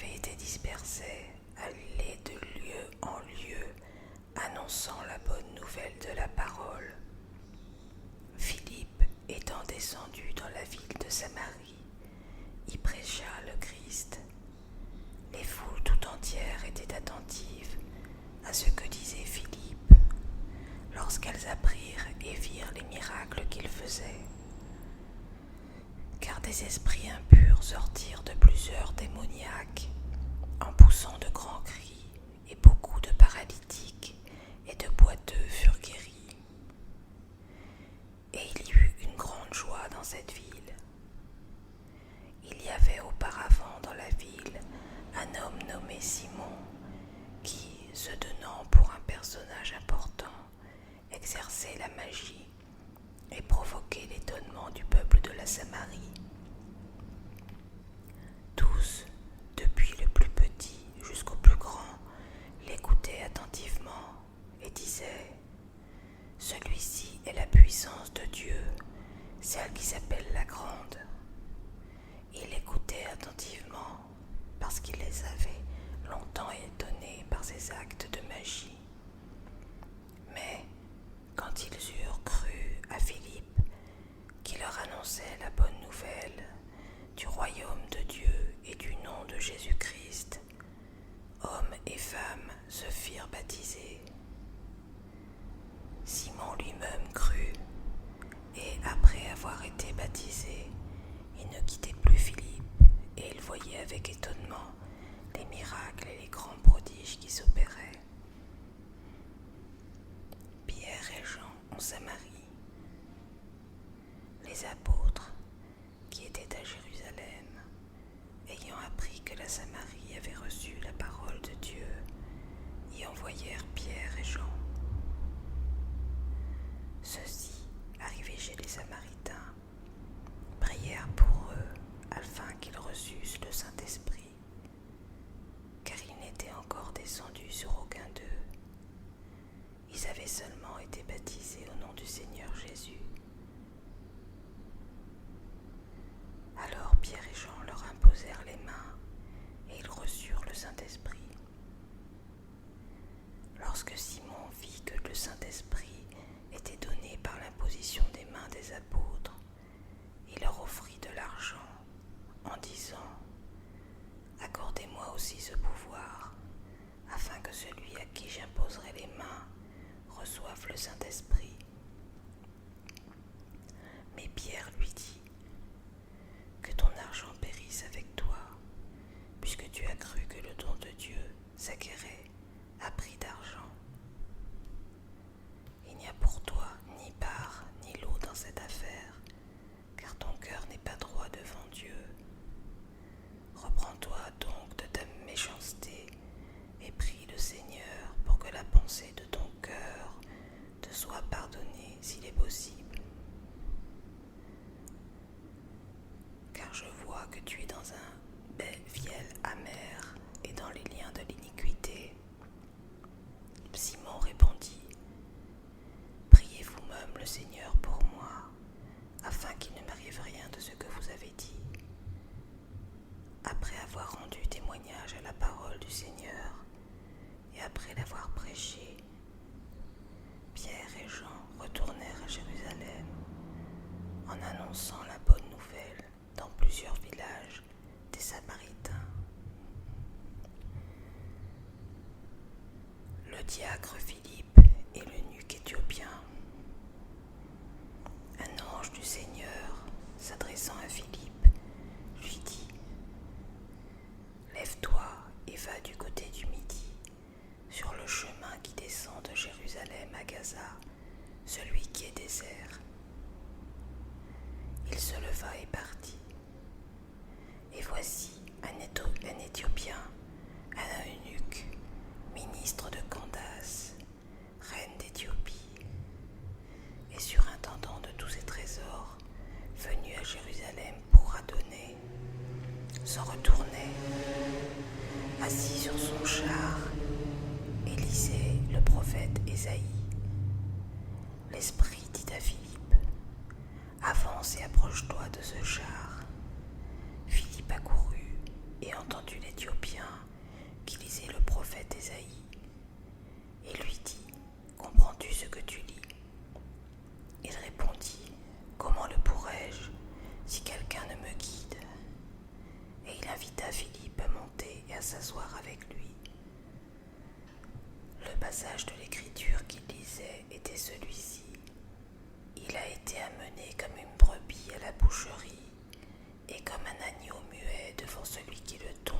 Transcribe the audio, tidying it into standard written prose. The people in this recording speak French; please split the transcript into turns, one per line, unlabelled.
avait été dispersés allaient de lieu en lieu, annonçant la bonne nouvelle de la parole. Philippe, étant descendu dans la ville de Samarie, y prêcha le Christ. Les foules tout entières étaient attentives à ce que disait Philippe, lorsqu'elles apprirent et virent les miracles qu'il faisait. Car des esprits impurs sortirent de plusieurs démoniaques, en poussant de grands cris, et beaucoup de paralytiques et de boiteux furent guéris. Et il y eut une grande joie dans cette ville. Il y avait auparavant dans la ville un homme nommé Simon, qui, se tenant pour un personnage important, exerçait la magie et provoquait l'étonnement du peuple de la Samarie. Tous, depuis le plus petit jusqu'au plus grand, l'écoutaient attentivement et disaient : « Celui-ci est la puissance de Dieu, celle qui s'appelle la Grande. » Ils l'écoutaient attentivement parce qu'il les avait longtemps étonnés par ses actes de magie. Mais quand ils eurent cru à Philippe, qui leur annonçait la bonne nouvelle du royaume de Dieu et du nom de Jésus-Christ, hommes et femmes se firent baptiser. Simon lui-même crut, et après avoir été baptisé, il ne quittait plus Philippe, et il voyait avec étonnement les miracles et les grands prodiges qui s'opéraient. Pierre et Jean en Samarie. Les apôtres, qui étaient à Jérusalem, ayant appris que la Samarie avait reçu la parole de Dieu, y envoyèrent Pierre et Jean. Ceux-ci, arrivés chez les Samaritains, prièrent pour eux afin qu'ils reçussent le Saint-Esprit, car il n'était encore descendu sur aucun d'eux. Ils avaient seulement été baptisés au nom du Seigneur Jésus. Alors Pierre et Jean leur imposèrent les mains et ils reçurent le Saint-Esprit. Lorsque Simon vit que le Saint-Esprit était donné par l'imposition des mains des apôtres, il leur offrit de l'argent en disant : « Accordez-moi aussi ce pouvoir, afin que celui à qui j'imposerai les mains reçoive le Saint-Esprit. » Mais Pierre lui dit : « Que ton argent périsse avec toi, puisque tu as cru que le don de Dieu s'acquérait à prix d'argent. Il n'y a pour toi ni part ni lot dans cette affaire, car ton cœur n'est pas droit devant Dieu. Reprends-toi donc de ta méchanceté et prie le Seigneur pour que la pensée de ton cœur te soit pardonnée s'il est possible. Car je vois que tu es dans un fiel amer et dans les liens de l'iniquité. » Simon répondit : « Priez vous-même le Seigneur pour moi, afin qu'il ne m'arrive rien de ce que vous avez dit. » Après avoir rendu témoignage à la parole du Seigneur et après l'avoir prêchée, Pierre et Jean retournèrent à Jérusalem en annonçant la bonne nouvelle dans plusieurs villages des Samaritains. Le diacre Philippe et l'eunuque éthiopien. Un ange du Seigneur, s'adressant à Philippe, lui dit : « Lève-toi et va du côté du Midi, sur le chemin qui descend de Jérusalem à Gaza, celui qui est désert. » Il se leva et partit. Et voici un Éthiopien, un eunuque, ministre de Candace, reine d'Éthiopie, et surintendant de tous ses trésors, venu à Jérusalem pour adonner, s'en retournait, assis sur son char, et lisait le prophète Ésaïe. L'Esprit dit à Philippe : « Avance et approche-toi de ce char. » Philippe accourut et entendit l'Éthiopien à s'asseoir avec lui. Le passage de l'écriture qu'il lisait était celui-ci. Il a été amené comme une brebis à la boucherie, et comme un agneau muet devant celui qui le tond,